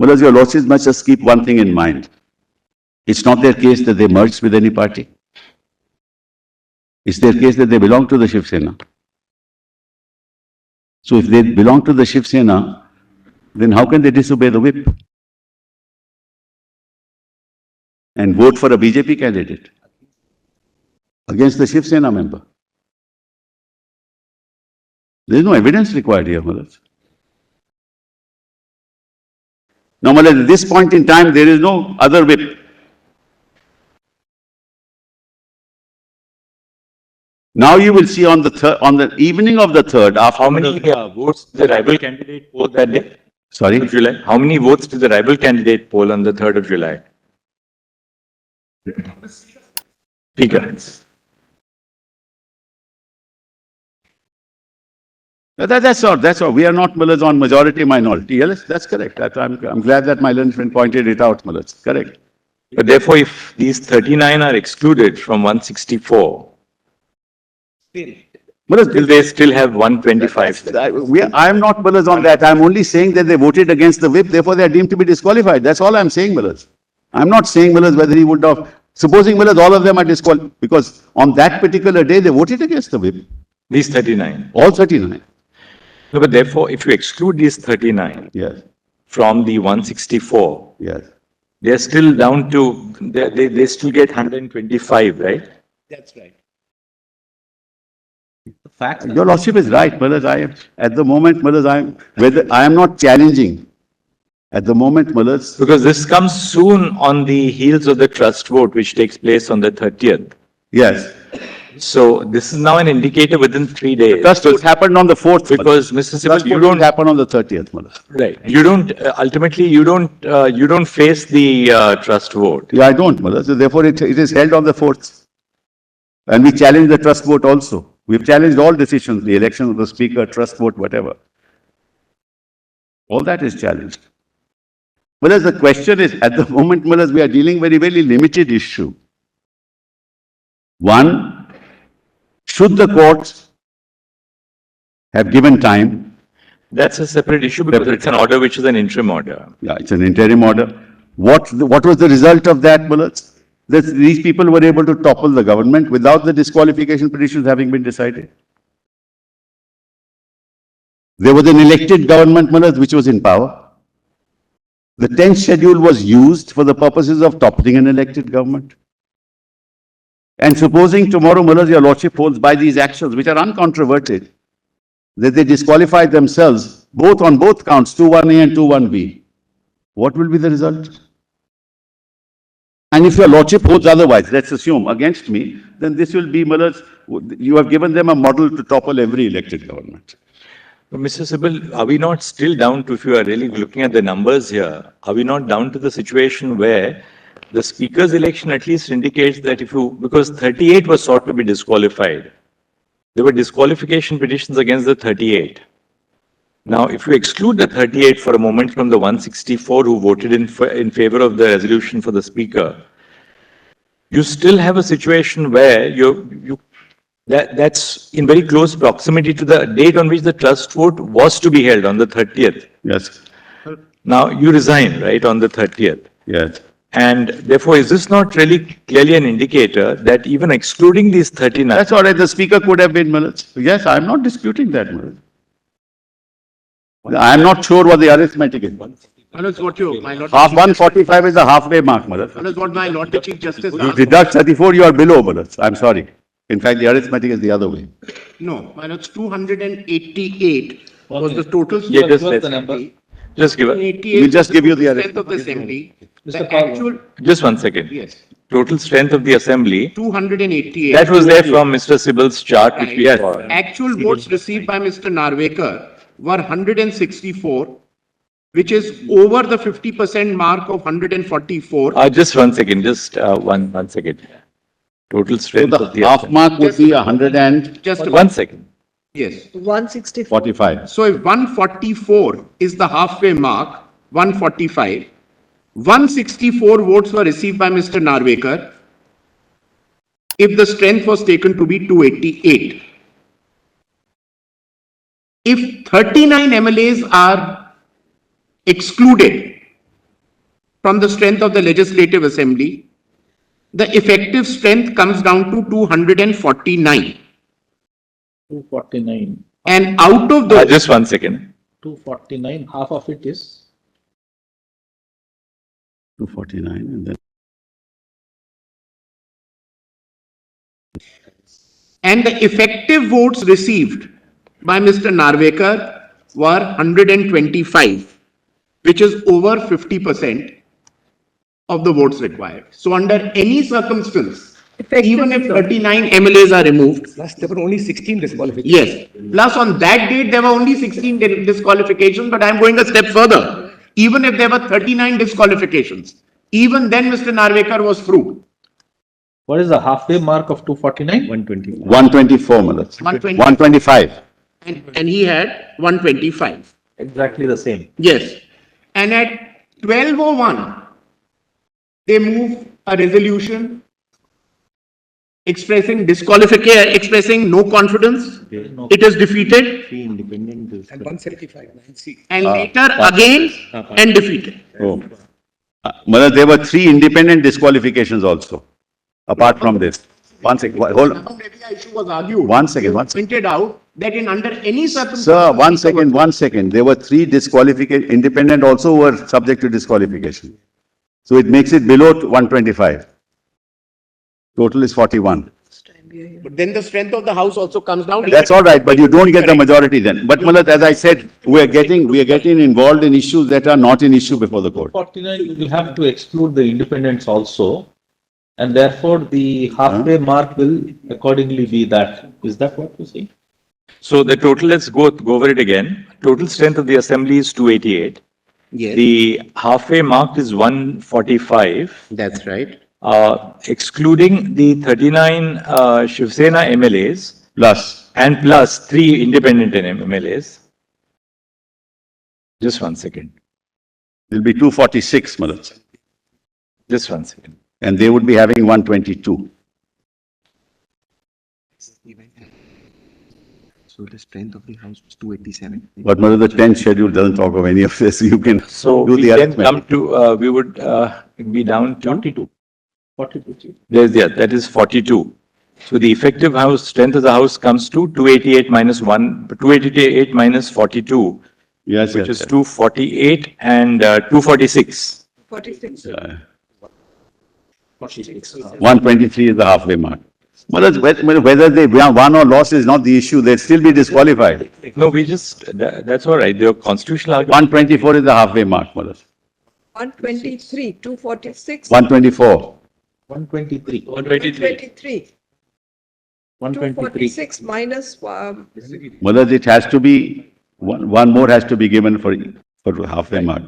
Well, your lordships must just keep one thing in mind. It's not their case that they merged with any party. It's their case that they belong to the Shiv Sena. So if they belong to the Shiv Sena, then how can they disobey the whip and vote for a BJP candidate against the Shiv Sena member? There is no evidence required here, Maharaj. Now, Maharaj, at this point in time, there is no other whip. Now you will see on the evening of the 3rd, after how many votes did the rival candidate poll that day? Sorry? July. How many votes did the rival candidate poll on the 3rd of July? Speaker. That's all. We are not Mullahs on majority minority. Yes, that's correct. I'm glad that my learned friend pointed it out, Mullahs. Correct. But therefore, if these 39 are excluded from 164, will they still have 125? I am not Mullahs on that. I'm only saying that they voted against the whip, therefore they are deemed to be disqualified. That's all I'm saying, Mullahs. I'm not saying, Mullahs, whether he would have. Supposing, Mullahs, all of them are disqualified, because on that particular day they voted against the whip. These 39? All 39. No, but therefore, if you exclude these 39 yes, from the 164, yes, they're still down to, they still get 125, right? That's right. Your Lordship is right, Mullahs. At the moment, Mullahs, I am not challenging. At the moment, Mullahs. Because this comes soon on the heels of the trust vote, which takes place on the 30th. Yes. So this is now an indicator within 3 days. The trust vote happened on the 4th. Because Mr. Sibal, you don't happen on the 30th, Mullahs. Right. You don't ultimately you don't face the trust vote. Yeah, I don't, Mullahs. So therefore, it is held on the 4th, and we challenge the trust vote also. We've challenged all decisions, the election of the speaker, trust vote, whatever. All that is challenged. Mullahs, the question is, at the moment, Mullahs, we are dealing very, very limited issue. One, should the courts have given time? That's a separate issue because it's an order which is an interim order. Yeah, it's an interim order. What was the result of that, Mullahs? These people were able to topple the government without the disqualification petitions having been decided. There was an elected government, Mullahs, which was in power. The 10th schedule was used for the purposes of toppling an elected government. And supposing tomorrow, Mullahs, your Lordship holds by these actions, which are uncontroverted, that they disqualify themselves on both counts, 2(1)A and 2(1)B. What will be the result? And if your Lordship holds otherwise, let's assume, against me, then this will be, Mullahs, you have given them a model to topple every elected government. Mr. Sibal, are we not still down to, if you are really looking at the numbers here, are we not down to the situation where the speaker's election at least indicates that because 38 was sought to be disqualified, there were disqualification petitions against the 38. Now, if you exclude the 38 for a moment from the 164 who voted in favor of the resolution for the speaker, you still have a situation where that's in very close proximity to the date on which the trust vote was to be held on the 30th. Yes. Now, you resign, right, on the 30th. Yes. And therefore, is this not really clearly an indicator that even excluding these 39... That's all right. The speaker could have been, Mullahs. Yes, I'm not disputing that, Mullahs. I'm not sure what the arithmetic is. Half 145 is the halfway mark, Mullahs. That is what my Lord the Chief Justice You asked. deduct 34, you are below, Mullahs. I'm sorry. In fact, the arithmetic is the other way. No, my Lord, 288 was the total. Yeah, just the number. Just give it. We'll just give you the strength of the assembly. The actual, Just 1 second. yes, Total strength of the assembly. 288. That was there from Mr. Sibal's chart, which we saw. Actual votes received by Mr. Narvekar were 164, which is over the 50% mark of 144. Just 1 second. Just one second. Total So strength the of the half assembly. mark would be 145. Just 1 second. yes. 164. So if 144 is the halfway mark, 145, 164 votes were received by Mr. Narvekar if the strength was taken to be 288. If 39 MLAs are excluded from the strength of the Legislative Assembly, the effective strength comes down to 249. 249. And out of those, Just 1 second. 249, half of it is 249 and then. and the effective votes received by Mr. Narvekar were 125, which is over 50% of the votes required. So under any circumstance, even if 39 MLAs are removed, Plus, there were only 16 disqualifications. yes, plus on that date, there were only 16 disqualifications, but I'm going a step further. Even if there were 39 disqualifications, even then Mr. Narvekar was through. what is the halfway mark of 249? 120. 124, Malad. 120. 125. And he had 125. Exactly the same. Yes. And at 12:01, they move a resolution expressing disqualification, expressing no confidence. No. It is defeated Three independent. And 175. and later again and defeated. Oh. Malad, there were 3 independent disqualifications also, apart from this. 1 second, hold on. Now, maybe the issue was argued. 1 second, 1 second. Pointed out that in under any circumstance. Sir, 1 second, 1 second. There were 3 disqualification, independent also were subject to disqualification. So it makes it below 125. Total is 41. But then the strength of the house also comes down. That's all right, but you don't get the majority then. But Malad, as I said, we are getting involved in issues that are not an issue before the court. 49, you will have to exclude the independents also. And therefore, the halfway mark will accordingly be that. Is that what you say? So the total, let's go over it again. Total strength of the assembly is 288. Yes, The halfway mark is 145. that's right. Excluding the 39 Shiv Sena MLAs Plus, and plus 3 independent MLAs. Just 1 second. it'll be 246, Malad. Just 1 second. And they would be having 122. So the strength of the house was 287. But Malad, the 10th schedule doesn't talk of any of this. You can So do we the then come arithmetic. to, we would be down to, 42. 42. there's, yeah, that is 42. So the effective house, strength of the house comes to 288 minus 288 minus 42, Yes, which yes, is yes. 248 and 246. 46. 46. 123 is the halfway mark. Malad, whether they won or lost is not the issue. They'll still be disqualified. No, we just, that's all right. The constitutional argument. 124 is the halfway mark, Malad. 123, 246. 124. 123. 123. 123. 246 minus, Malad, it has to be, one more has to be given for halfway mark.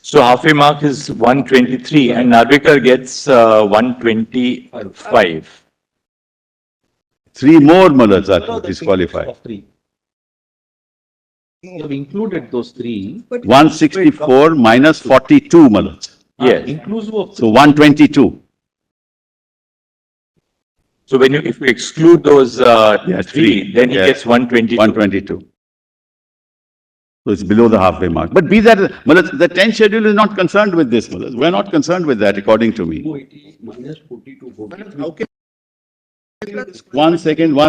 So halfway mark is 123 and Narvekar gets 125. 3 more Malads No, are the disqualified. of 3. You have included those 3. but 164 minus 42 Malads. Yes. Inclusive of So 122. So when you, if you exclude those Yes, 3, then he yes. gets 122. 122. So it's below the halfway mark. But be that, Malad, the 10th schedule is not concerned with this, Malad. We're not concerned with that, according to me. 288 minus 42. How can 1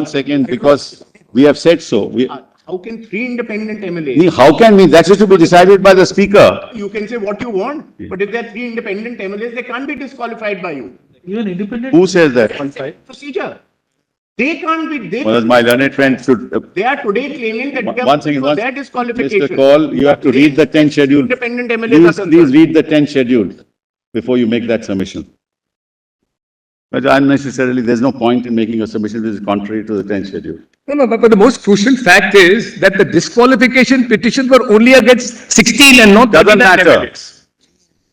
second, because we have said so. how can 3 independent MLAs? How can we, that is to be decided by the speaker. You can say what you want, but if there are 3 independent MLAs, they can't be disqualified by you. Even independent. Who says that? Procedure. They can't be, Malad, my learned friend should, they are today claiming that we are one second, for one, their Mr. disqualification. Call, you have to read the 10th schedule. Independent MLAs are Please read the 10th schedule before you make that submission. But unnecessarily, there's no point in making a submission which is contrary to the 10th schedule. No, but the most crucial fact is that the disqualification petitions were only against 16 and not Doesn't 39 matter. MLAs.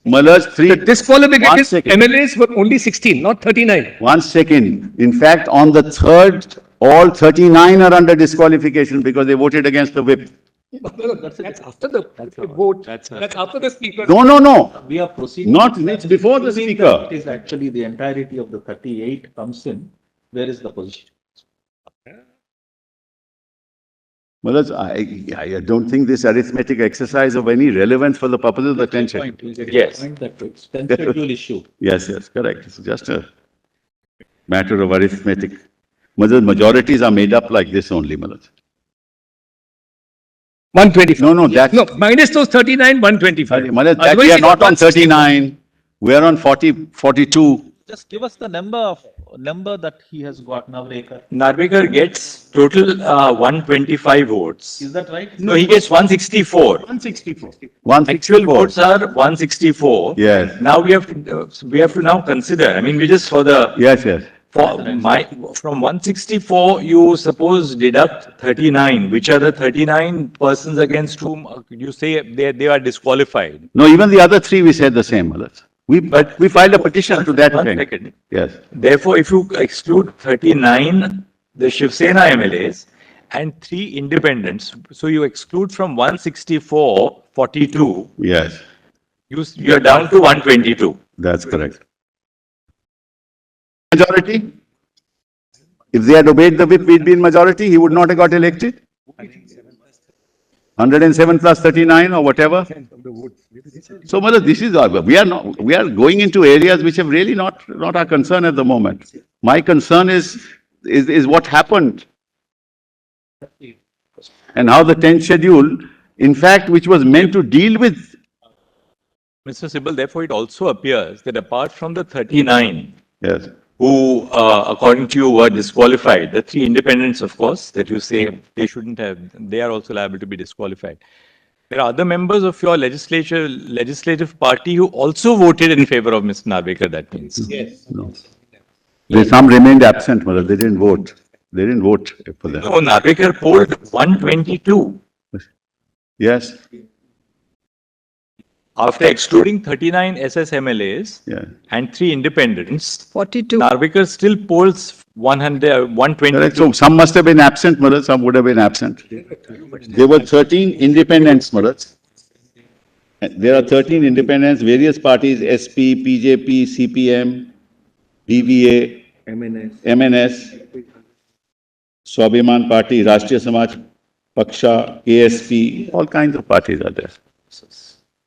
Mala's The 1 disqualification second. MLAs were only 16, not 39. 1 second. In fact, on the 3rd, all 39 are under disqualification because they voted against the whip. That's after the vote. That's after the speaker. No. We are proceeding. Not, it's before the Assuming speaker. that it is actually the entirety of the 38 comes in. Where is the position? Maharaj, I don't think this arithmetic exercise of any relevance for the purposes of the tenth schedule. Point, we'll get Yes. the point that it's 10th schedule issue. Yes, yes, correct. It's just a matter of arithmetic. Maharaj, majorities are made up like this only, Maharaj. 125. No, that's. No, minus those 39, 125. Maharaj, that we Otherwise, are you not got on 39, we are on 42. Just give us the number that he has got, Narvekar. Narvekar gets total 125 votes. Is that right? No, he gets 164. 164. Actual votes are 164. Yes. Now we have to now consider, I mean, we just for the, Yes, yes. from 164, you suppose deduct 39, which are the 39 persons against whom you say they are disqualified. No, even the other three, we said the same, Maharaj. We filed a petition to that One effect. second. Yes. Therefore, if you exclude 39, the Shiv Sena MLAs and 3 independents, so you exclude from 164, 42, Yes, you are down to 122. that's correct. Majority? If they had obeyed the whip, we'd be in majority, he would not have got elected. 107 plus 39 or whatever. So, Maharaj, this is, we are going into areas which have really not our concern at the moment. My concern is what happened. And how the 10th schedule, in fact, which was meant to deal with. Mr. Sibal, therefore, it also appears that apart from the 39 Yes. who, according to you, were disqualified, the 3 independents, of course, that you say they shouldn't have, they are also liable to be disqualified. There are other members of your legislative party who also voted in favor of Mr. Narvekar, that means. Yes. No. Some remained absent, Maharaj. They didn't vote. They didn't vote for that. No, Narvekar polled 122. Yes, After excluding 39 SSMLAs yeah. and 3 independents, 42. Narvekar still polls 122. Correct. So some must have been absent, Maharaj. Some would have been absent. There were 13 independents, Maharaj. There are 13 independents, various parties, SP, PJP, CPM, DVA, MNS, Swabhiman Party, Rashtriya Samaj Paksha, KSP, all kinds of parties are there.